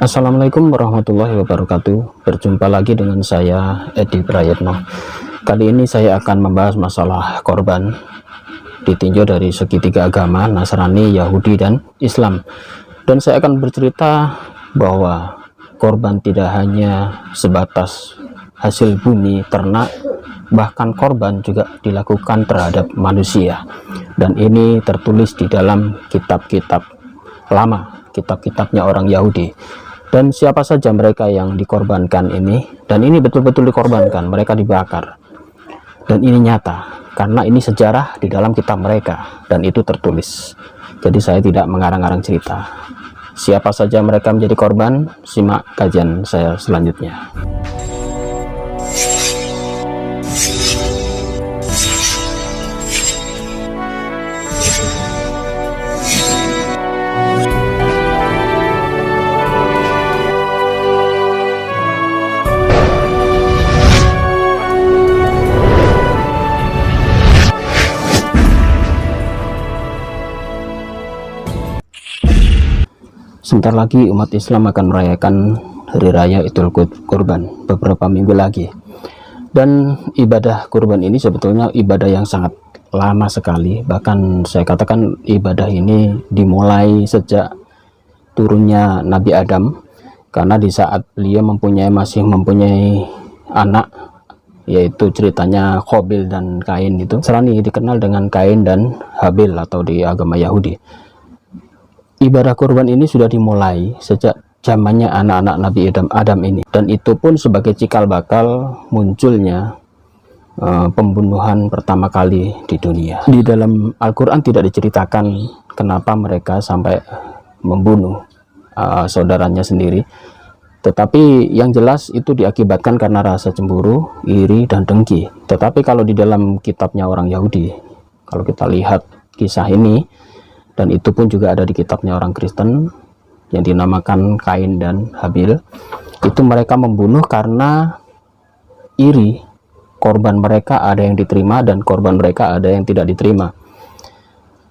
Assalamualaikum warahmatullahi wabarakatuh. Berjumpa lagi dengan saya Edi Prayetno. Kali ini saya akan membahas masalah korban ditinjau dari segitiga agama Nasrani, Yahudi, dan Islam. Dan saya akan bercerita bahwa korban tidak hanya sebatas hasil bumi ternak, bahkan korban juga dilakukan terhadap manusia. Dan ini tertulis di dalam kitab-kitab lama, kitab-kitabnya orang Yahudi. Dan siapa saja mereka yang dikorbankan ini, dan ini betul-betul dikorbankan, mereka dibakar. Dan ini nyata, karena ini sejarah di dalam kitab mereka, dan itu tertulis. Jadi saya tidak mengarang-arang cerita. Siapa saja mereka menjadi korban, simak kajian saya selanjutnya. Sebentar lagi umat Islam akan merayakan Hari Raya Idul Kurban beberapa minggu lagi. Dan ibadah kurban ini sebetulnya ibadah yang sangat lama sekali. Bahkan saya katakan ibadah ini dimulai sejak turunnya Nabi Adam. Karena di saat beliau masih mempunyai anak, yaitu ceritanya Qabil dan Kain itu. Nasrani dikenal dengan Kain dan Habil atau di agama Yahudi. Ibadah kurban ini sudah dimulai sejak zamannya anak-anak Nabi Adam ini, dan itu pun sebagai cikal bakal munculnya pembunuhan pertama kali di dunia. Di dalam Al-Quran tidak diceritakan kenapa mereka sampai membunuh saudaranya sendiri, tetapi yang jelas itu diakibatkan karena rasa cemburu, iri, dan dengki. Tetapi kalau di dalam kitabnya orang Yahudi, kalau kita lihat kisah ini, dan itu pun juga ada di kitabnya orang Kristen yang dinamakan Kain dan Habil, itu mereka membunuh karena iri. Korban mereka ada yang diterima dan korban mereka ada yang tidak diterima.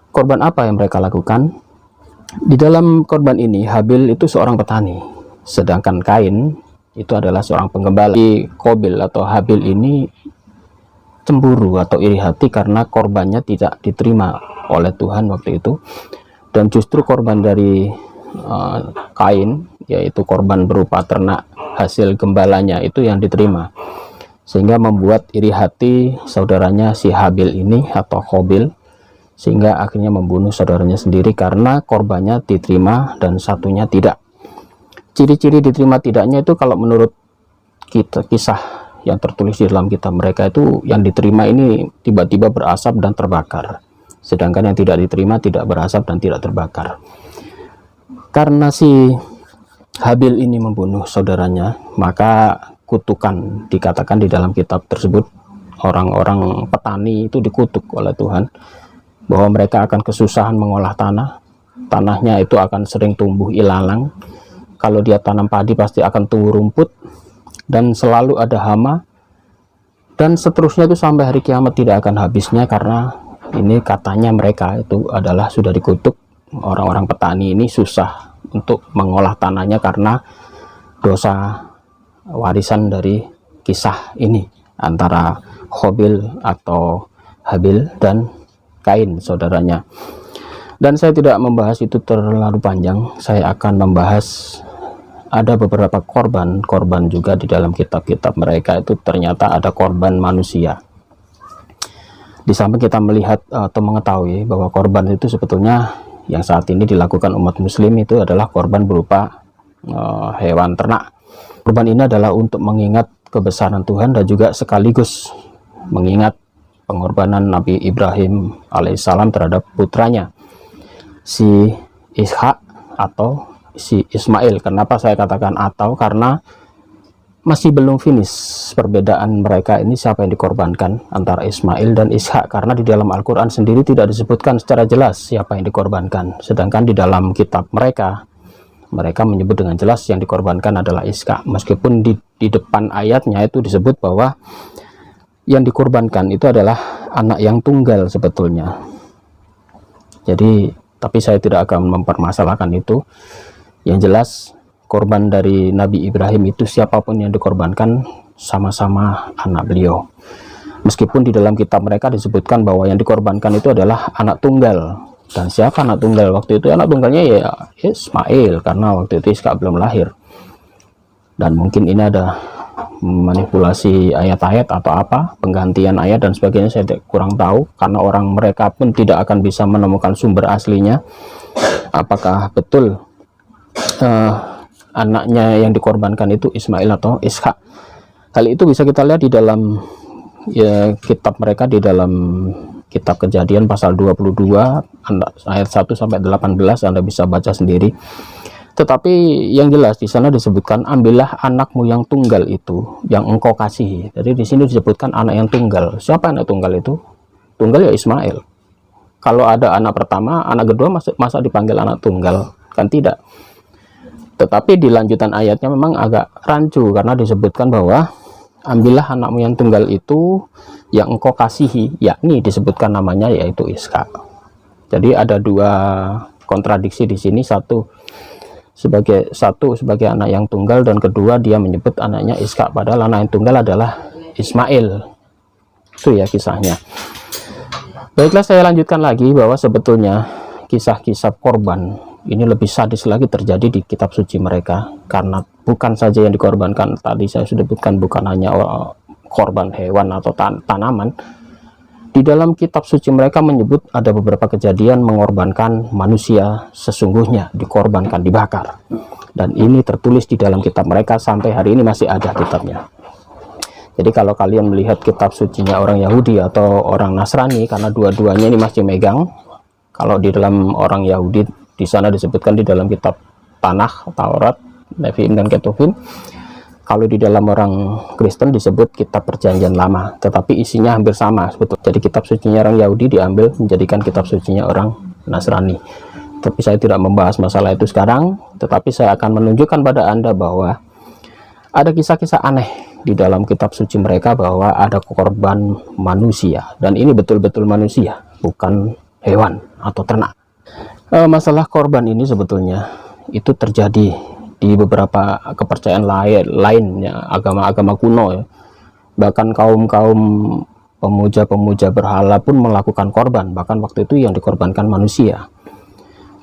Korban apa yang mereka lakukan? Di dalam korban ini Habil itu seorang petani, sedangkan Kain itu adalah seorang penggembala. Qabil atau Habil ini cemburu atau iri hati karena korbannya tidak diterima oleh Tuhan waktu itu, dan justru korban dari Kain, yaitu korban berupa ternak hasil gembalanya, itu yang diterima, sehingga membuat iri hati saudaranya si Habil ini atau Qabil, sehingga akhirnya membunuh saudaranya sendiri karena korbannya diterima dan satunya tidak. Ciri-ciri diterima tidaknya itu kalau menurut kita kisah yang tertulis di dalam kitab mereka itu, yang diterima ini tiba-tiba berasap dan terbakar, sedangkan yang tidak diterima tidak berasap dan tidak terbakar. Karena si Habil ini membunuh saudaranya, maka kutukan dikatakan di dalam kitab tersebut, orang-orang petani itu dikutuk oleh Tuhan bahwa mereka akan kesusahan mengolah tanahnya itu akan sering tumbuh ilalang. Kalau dia tanam padi pasti akan tumbuh rumput, dan selalu ada hama, dan seterusnya itu sampai hari kiamat tidak akan habisnya. Karena ini katanya mereka itu adalah sudah dikutuk, orang-orang petani ini susah untuk mengolah tanahnya karena dosa warisan dari kisah ini antara Qabil atau Habil dan Kain saudaranya. Dan saya tidak membahas itu terlalu panjang, saya akan membahas ada beberapa korban juga di dalam kitab-kitab mereka itu ternyata ada korban manusia. Di samping kita melihat atau mengetahui bahwa korban itu sebetulnya yang saat ini dilakukan umat muslim itu adalah korban berupa hewan ternak. Korban ini adalah untuk mengingat kebesaran Tuhan dan juga sekaligus mengingat pengorbanan Nabi Ibrahim alaihissalam terhadap putranya si Ishak atau si Ismail. Kenapa saya katakan atau? Karena masih belum finish perbedaan mereka ini, siapa yang dikorbankan antara Ismail dan Ishak, karena di dalam Al-Quran sendiri tidak disebutkan secara jelas siapa yang dikorbankan, sedangkan di dalam kitab mereka menyebut dengan jelas yang dikorbankan adalah Ishak, meskipun di depan ayatnya itu disebut bahwa yang dikorbankan itu adalah anak yang tunggal sebetulnya. Jadi tapi saya tidak akan mempermasalahkan itu. Yang jelas korban dari Nabi Ibrahim itu siapapun yang dikorbankan sama-sama anak beliau. Meskipun di dalam kitab mereka disebutkan bahwa yang dikorbankan itu adalah anak tunggal. Dan siapa anak tunggal waktu itu? Anak tunggalnya ya Ismail, karena waktu itu Ishak belum lahir. Dan mungkin ini ada manipulasi ayat-ayat atau apa, penggantian ayat dan sebagainya, saya kurang tahu, karena orang mereka pun tidak akan bisa menemukan sumber aslinya apakah betul anaknya yang dikorbankan itu Ismail atau Ishak. Hal itu bisa kita lihat di dalam kitab mereka, di dalam kitab Kejadian pasal 22 ayat 1 sampai 18, Anda bisa baca sendiri. Tetapi yang jelas di sana disebutkan, ambillah anakmu yang tunggal itu yang engkau kasihi. Jadi di sini disebutkan anak yang tunggal. Siapa anak tunggal itu? Tunggal ya Ismail. Kalau ada anak pertama, anak kedua masa dipanggil anak tunggal? Kan tidak. Tetapi di lanjutan ayatnya memang agak rancu, karena disebutkan bahwa ambillah anakmu yang tunggal itu yang engkau kasihi, yakni disebutkan namanya yaitu Ishak. Jadi ada dua kontradiksi di sini, satu sebagai anak yang tunggal, dan kedua dia menyebut anaknya Ishak, padahal anak yang tunggal adalah Ismail. Itu ya kisahnya. Baiklah, saya lanjutkan lagi bahwa sebetulnya kisah-kisah korban ini lebih sadis lagi terjadi di kitab suci mereka, karena bukan saja yang dikorbankan tadi saya sudah sebutkan, bukan hanya korban hewan atau tanaman. Di dalam kitab suci mereka menyebut ada beberapa kejadian mengorbankan manusia sesungguhnya, dikorbankan, dibakar. Dan ini tertulis di dalam kitab mereka, sampai hari ini masih ada kitabnya. Jadi kalau kalian melihat kitab sucinya orang Yahudi atau orang Nasrani, karena dua-duanya ini masih megang, kalau di dalam orang Yahudi di sana disebutkan di dalam kitab Tanakh, Taurat, Nevi'im dan Ketuvim. Kalau di dalam orang Kristen disebut kitab Perjanjian Lama, tetapi isinya hampir sama sebetulnya. Jadi kitab sucinya orang Yahudi diambil menjadikan kitab sucinya orang Nasrani. Tapi saya tidak membahas masalah itu sekarang, tetapi saya akan menunjukkan pada Anda bahwa ada kisah-kisah aneh di dalam kitab suci mereka, bahwa ada korban manusia, dan ini betul-betul manusia, bukan hewan atau ternak. Masalah korban ini sebetulnya itu terjadi di beberapa kepercayaan lain ya, agama-agama kuno ya. Bahkan kaum-kaum pemuja-pemuja berhala pun melakukan korban, bahkan waktu itu yang dikorbankan manusia.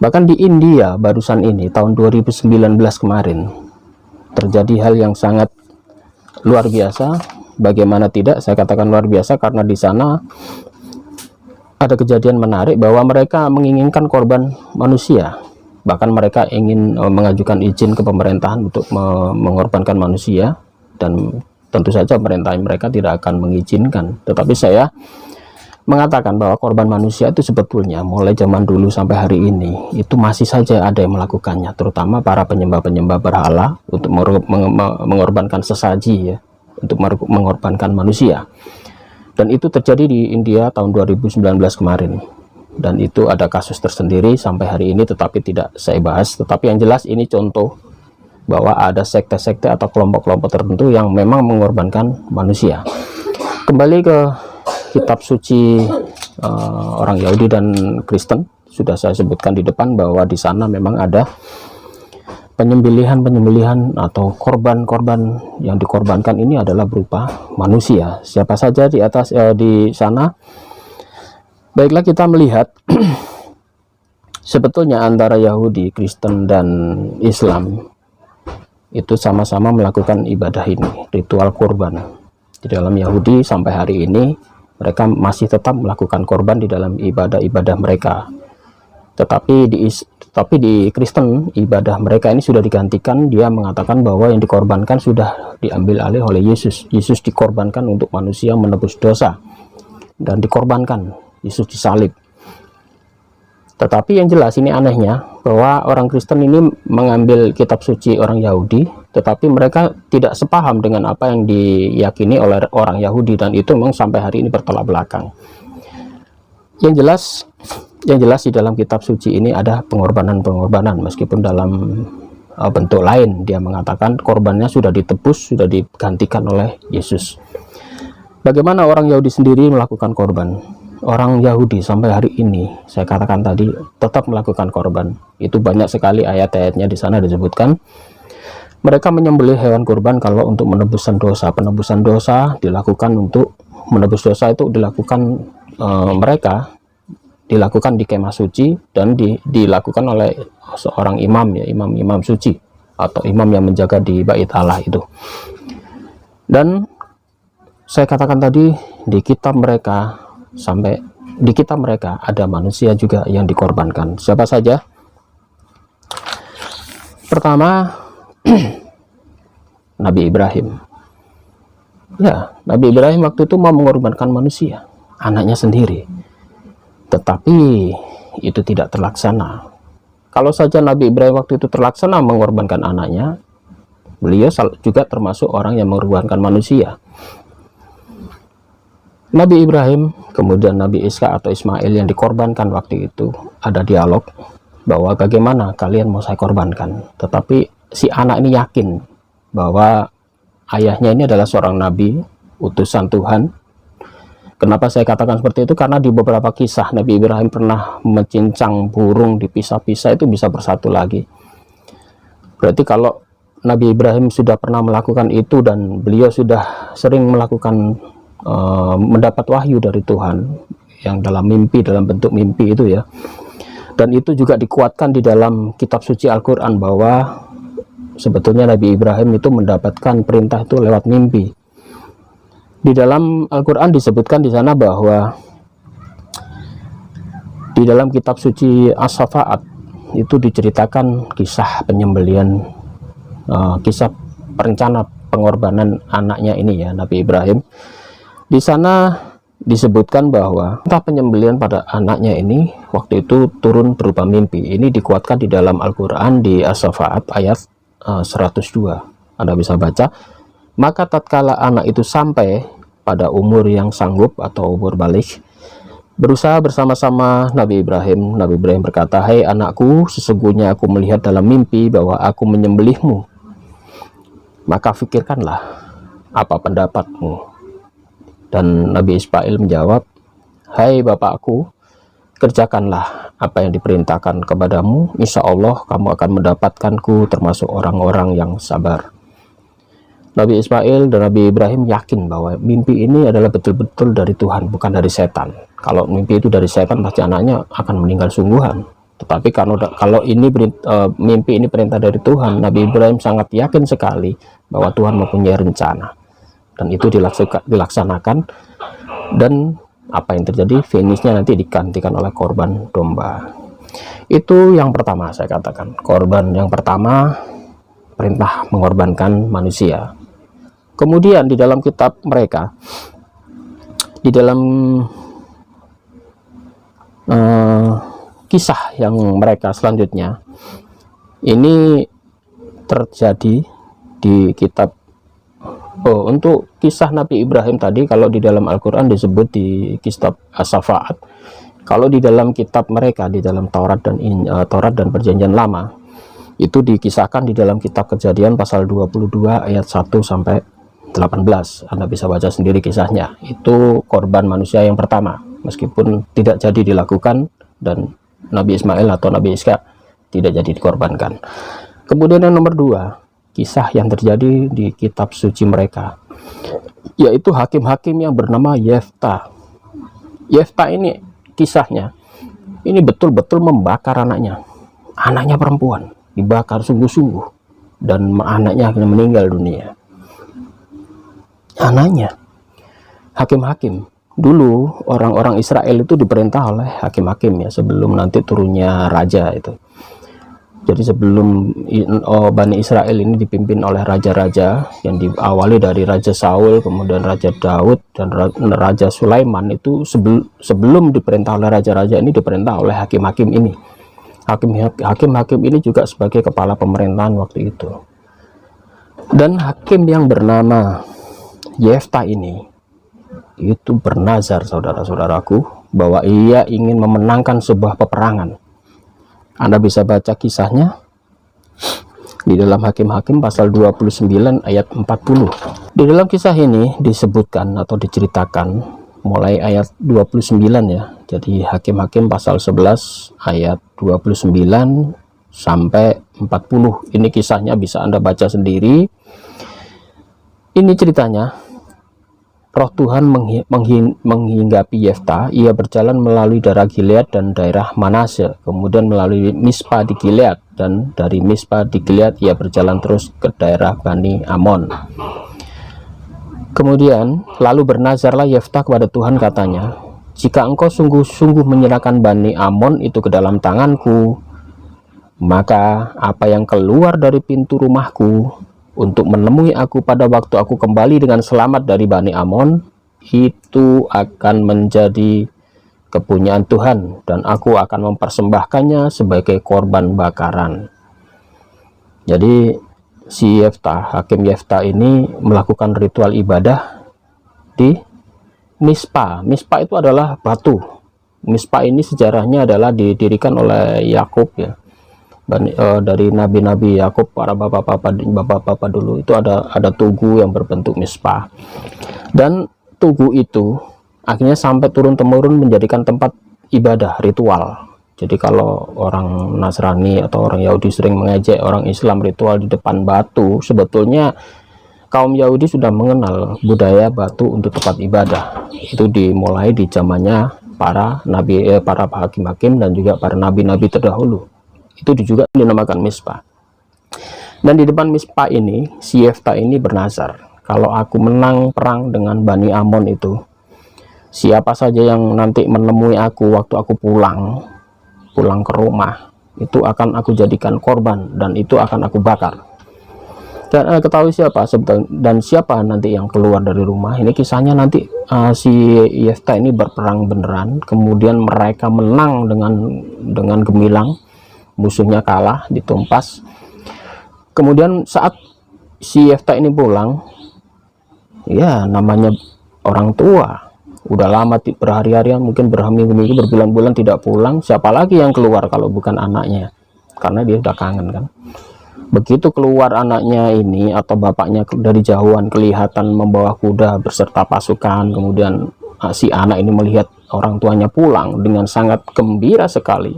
Bahkan di India barusan ini tahun 2019 kemarin terjadi hal yang sangat luar biasa. Bagaimana tidak, saya katakan luar biasa karena di sana ada kejadian menarik bahwa mereka menginginkan korban manusia. Bahkan mereka ingin mengajukan izin ke pemerintahan untuk mengorbankan manusia, dan tentu saja pemerintah mereka tidak akan mengizinkan. Tetapi saya mengatakan bahwa korban manusia itu sebetulnya mulai zaman dulu sampai hari ini itu masih saja ada yang melakukannya, terutama para penyembah-penyembah berhala untuk mengorbankan sesaji ya, untuk mengorbankan manusia. Dan itu terjadi di India tahun 2019 kemarin. Dan itu ada kasus tersendiri sampai hari ini, tetapi tidak saya bahas. Tetapi yang jelas ini contoh bahwa ada sekte-sekte atau kelompok-kelompok tertentu yang memang mengorbankan manusia. Kembali ke kitab suci orang Yahudi dan Kristen, sudah saya sebutkan di depan bahwa di sana memang ada penyembelihan atau korban-korban yang dikorbankan ini adalah berupa manusia. Siapa saja di atas di sana. Baiklah, kita melihat sebetulnya antara Yahudi, Kristen, dan Islam itu sama-sama melakukan ibadah ini, ritual kurban. Di dalam Yahudi sampai hari ini mereka masih tetap melakukan korban di dalam ibadah-ibadah mereka. Tetapi di Kristen, ibadah mereka ini sudah digantikan. Dia mengatakan bahwa yang dikorbankan sudah diambil alih oleh Yesus. Yesus dikorbankan untuk manusia menebus dosa dan dikorbankan. Yesus disalib. Tetapi yang jelas ini anehnya bahwa orang Kristen ini mengambil kitab suci orang Yahudi, tetapi mereka tidak sepaham dengan apa yang diyakini oleh orang Yahudi, dan itu memang sampai hari ini bertolak belakang. Yang jelas di dalam kitab suci ini ada pengorbanan, meskipun dalam bentuk lain. Dia mengatakan korbannya sudah ditebus, sudah digantikan oleh Yesus. Bagaimana orang Yahudi sendiri melakukan korban? Orang Yahudi sampai hari ini, saya katakan tadi, tetap melakukan korban. Itu banyak sekali ayat-ayatnya di sana disebutkan. Mereka menyembelih hewan kurban kalau untuk menebusan dosa. Penebusan dosa dilakukan untuk menebus dosa itu dilakukan mereka dilakukan di kemah suci dan dilakukan oleh seorang imam ya, imam suci atau imam yang menjaga di bait Allah itu. Dan saya katakan tadi di kitab mereka ada manusia juga yang dikorbankan. Siapa saja? Pertama Nabi Ibrahim. Ya, Nabi Ibrahim waktu itu mau mengorbankan manusia, anaknya sendiri. Tetapi itu tidak terlaksana. Kalau saja Nabi Ibrahim waktu itu terlaksana mengorbankan anaknya, beliau juga termasuk orang yang mengorbankan manusia. Nabi Ibrahim, kemudian Nabi Ishak atau Ismail yang dikorbankan waktu itu, ada dialog bahwa bagaimana kalian mau saya korbankan. Tetapi si anak ini yakin bahwa ayahnya ini adalah seorang nabi, utusan Tuhan. Kenapa saya katakan seperti itu? Karena di beberapa kisah Nabi Ibrahim pernah mencincang burung, dipisah-pisah itu bisa bersatu lagi. Berarti kalau Nabi Ibrahim sudah pernah melakukan itu dan beliau sudah sering melakukan mendapat wahyu dari Tuhan yang dalam mimpi, dalam bentuk mimpi itu ya. Dan itu juga dikuatkan di dalam kitab suci Al-Quran bahwa sebetulnya Nabi Ibrahim itu mendapatkan perintah itu lewat mimpi. Di dalam Al-Quran disebutkan di sana bahwa di dalam kitab suci As-Safaat itu diceritakan kisah penyembelian, kisah perencana pengorbanan anaknya ini ya, Nabi Ibrahim. Di sana disebutkan bahwa entah penyembelian pada anaknya ini waktu itu turun berupa mimpi. Ini dikuatkan di dalam Al-Quran di As-Safaat ayat 102. Anda bisa baca, maka tatkala anak itu sampai pada umur yang sanggup atau umur balik, berusaha bersama-sama Nabi Ibrahim. Nabi Ibrahim berkata, "Hai anakku, sesungguhnya aku melihat dalam mimpi bahwa aku menyembelihmu. Maka fikirkanlah apa pendapatmu." Dan Nabi Ismail menjawab, "Hai bapakku, kerjakanlah apa yang diperintahkan kepadamu. Insya Allah kamu akan mendapatkanku termasuk orang-orang yang sabar." Nabi Ismail dan Nabi Ibrahim yakin bahwa mimpi ini adalah betul-betul dari Tuhan, bukan dari setan. Kalau mimpi itu dari setan, pasti anaknya akan meninggal sungguhan. Tetapi kalau ini mimpi ini perintah dari Tuhan, Nabi Ibrahim sangat yakin sekali bahwa Tuhan mempunyai rencana. Dan itu dilaksanakan. Dan apa yang terjadi? Finishnya nanti digantikan oleh korban domba. Itu yang pertama saya katakan. Korban yang pertama, perintah mengorbankan manusia. Kemudian di dalam kitab mereka, di dalam kisah yang mereka selanjutnya, ini terjadi di kitab untuk kisah Nabi Ibrahim tadi, kalau di dalam Al-Quran disebut di kitab As-Safaat. Kalau di dalam kitab mereka, di dalam Taurat dan Perjanjian Lama, itu dikisahkan di dalam kitab Kejadian pasal 22 ayat 1 sampai 18. Anda bisa baca sendiri kisahnya. Itu korban manusia yang pertama, meskipun tidak jadi dilakukan dan Nabi Ismail atau Nabi Ishak tidak jadi dikorbankan. Kemudian yang nomor dua, kisah yang terjadi di kitab suci mereka, yaitu hakim-hakim yang bernama Yefta. Yefta ini kisahnya, ini betul-betul membakar anaknya perempuan, dibakar sungguh-sungguh, dan anaknya akhirnya meninggal dunia. Anaknya, hakim-hakim. Dulu orang-orang Israel itu diperintah oleh hakim-hakim ya, sebelum nanti turunnya raja itu. Jadi sebelum Bani Israel ini dipimpin oleh raja-raja yang diawali dari Raja Saul, kemudian Raja Daud, dan Raja Sulaiman, itu sebelum diperintah oleh raja-raja ini diperintah oleh hakim-hakim ini. Hakim-hakim ini juga sebagai kepala pemerintahan waktu itu. Dan hakim yang bernama Yefta ini itu bernazar, saudara-saudaraku, bahwa ia ingin memenangkan sebuah peperangan. Anda bisa baca kisahnya di dalam Hakim-Hakim pasal 29 ayat 40. Di dalam kisah ini disebutkan atau diceritakan mulai ayat 29 ya. Jadi Hakim-Hakim pasal 11 ayat 29 sampai 40. Ini kisahnya bisa Anda baca sendiri. Ini ceritanya, roh Tuhan menghinggapi Yefta. Ia berjalan melalui daerah Gilead dan daerah Manase, kemudian melalui Mispa di Gilead, dan dari Mispa di Gilead ia berjalan terus ke daerah Bani Amon. Kemudian lalu bernazarlah Yefta kepada Tuhan, katanya, jika engkau sungguh-sungguh menyerahkan Bani Amon itu ke dalam tanganku, maka apa yang keluar dari pintu rumahku untuk menemui aku pada waktu aku kembali dengan selamat dari Bani Amon, itu akan menjadi kepunyaan Tuhan, dan aku akan mempersembahkannya sebagai korban bakaran. Jadi si Yefta, Hakim Yefta ini melakukan ritual ibadah di Mispa. Mispa itu adalah batu. Mispa ini sejarahnya adalah didirikan oleh Yakub, ya, dari nabi-nabi Yakub, para bapak-bapak dulu itu ada tugu yang berbentuk Mispa, dan tugu itu akhirnya sampai turun-temurun menjadikan tempat ibadah ritual. Jadi kalau orang Nasrani atau orang Yahudi sering mengejek orang Islam ritual di depan batu, sebetulnya kaum Yahudi sudah mengenal budaya batu untuk tempat ibadah. Itu dimulai di zamannya para nabi, para hakim-hakim dan juga para nabi-nabi terdahulu. Itu juga dinamakan Mispa. Dan di depan Mispa ini, si Yefta ini bernazar, kalau aku menang perang dengan Bani Amon itu, siapa saja yang nanti menemui aku waktu aku pulang ke rumah, itu akan aku jadikan korban, dan itu akan aku bakar. Dan ketahui siapa dan siapa nanti yang keluar dari rumah. Ini kisahnya nanti si Yefta ini berperang beneran, kemudian mereka menang dengan gemilang, musuhnya kalah, ditumpas. Kemudian saat si Yefta ini pulang, ya namanya orang tua, udah lama berhari-harian, mungkin berminggu-minggu, berbulan-bulan tidak pulang, siapa lagi yang keluar kalau bukan anaknya, karena dia udah kangen kan. Begitu keluar anaknya ini atau bapaknya dari jauhan, kelihatan membawa kuda beserta pasukan, kemudian si anak ini melihat orang tuanya pulang dengan sangat gembira sekali.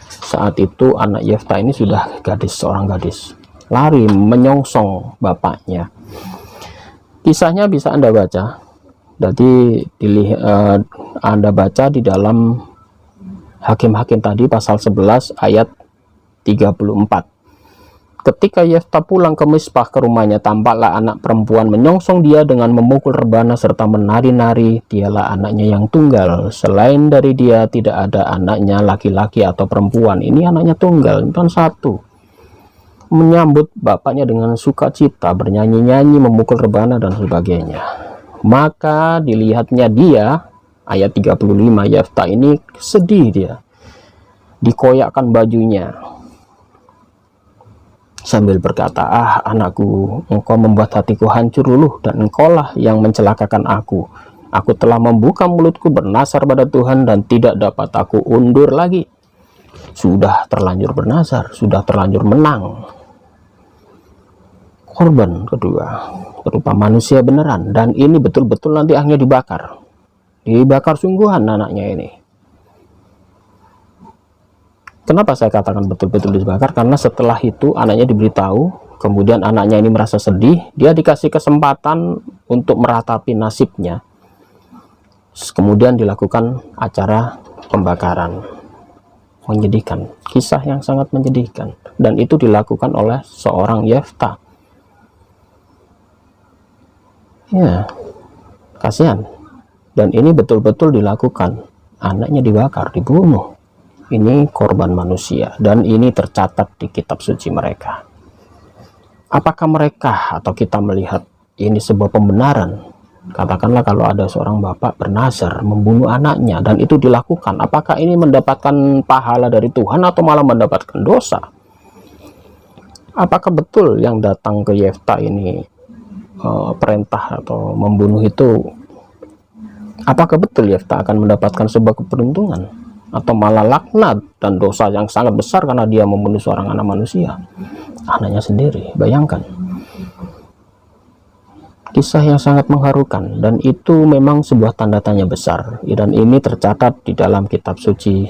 Saat itu anak Yefta ini sudah seorang gadis, lari menyongsong bapaknya. Kisahnya bisa Anda baca. Jadi Anda baca di dalam Hakim-Hakim tadi pasal 11 ayat 34. Ketika Yefta pulang ke Mispa ke rumahnya, tampaklah anak perempuan menyongsong dia dengan memukul rebana serta menari-nari. Dialah anaknya yang tunggal. Selain dari dia tidak ada anaknya laki-laki atau perempuan. Ini anaknya tunggal, bukan satu. Menyambut bapaknya dengan sukacita, bernyanyi-nyanyi, memukul rebana dan sebagainya. Maka dilihatnya dia, ayat 35, Yefta ini sedih dia. Dikoyakkan bajunya sambil berkata, anakku, engkau membuat hatiku hancur luluh, dan engkaulah yang mencelakakan aku. Aku telah membuka mulutku bernazar pada Tuhan, dan tidak dapat aku undur lagi. Sudah terlanjur bernazar, sudah terlanjur menang. Korban kedua berupa manusia beneran, dan ini betul-betul nanti akhirnya dibakar sungguhan anaknya ini. Kenapa saya katakan betul-betul dibakar? Karena setelah itu anaknya diberitahu, kemudian anaknya ini merasa sedih, dia dikasih kesempatan untuk meratapi nasibnya. Kemudian dilakukan acara pembakaran. Menyedihkan, kisah yang sangat menyedihkan, dan itu dilakukan oleh seorang Yefta. Ya, kasihan. Dan ini betul-betul dilakukan, anaknya dibakar, dibunuh. Ini korban manusia, dan ini tercatat di kitab suci mereka. Apakah mereka atau kita melihat ini sebuah pembenaran? Katakanlah kalau ada seorang bapak bernazar membunuh anaknya, dan itu dilakukan, apakah ini mendapatkan pahala dari Tuhan atau malah mendapatkan dosa? Apakah betul yang datang ke Yefta ini perintah atau membunuh itu? Apakah betul Yefta akan mendapatkan sebuah keberuntungan, atau malah laknat dan dosa yang sangat besar karena dia membunuh seorang anak manusia, anaknya sendiri? Bayangkan, kisah yang sangat mengharukan, dan itu memang sebuah tanda tanya besar, dan ini tercatat di dalam kitab suci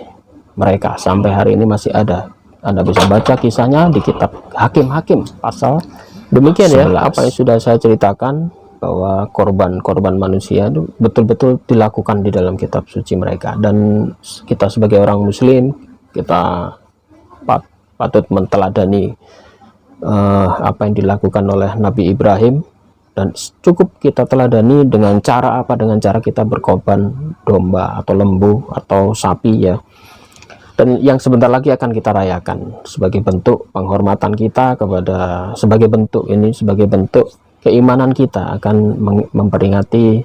mereka. Sampai hari ini masih ada Anda bisa baca kisahnya di kitab Hakim-Hakim pasal demikian ya. Apa yang sudah saya ceritakan bahwa korban-korban manusia itu betul-betul dilakukan di dalam kitab suci mereka, dan kita sebagai orang muslim, kita patut menteladani apa yang dilakukan oleh Nabi Ibrahim, dan cukup kita teladani dengan cara apa, dengan cara kita berkorban domba atau lembu atau sapi ya, dan yang sebentar lagi akan kita rayakan sebagai bentuk penghormatan kita kepada, sebagai bentuk keimanan kita akan memperingati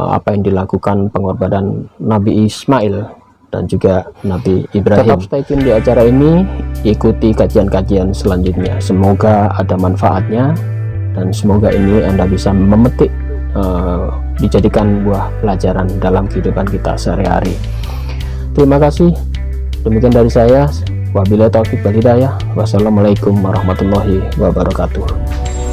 apa yang dilakukan pengorbanan Nabi Ismail dan juga Nabi Ibrahim. Tetap stay tune di acara ini, ikuti kajian-kajian selanjutnya, semoga ada manfaatnya dan semoga ini Anda bisa memetik, dijadikan buah pelajaran dalam kehidupan kita sehari-hari. Terima kasih. Demikian dari saya. Wabillahi taufiq wal hidayah. Wassalamualaikum warahmatullahi wabarakatuh.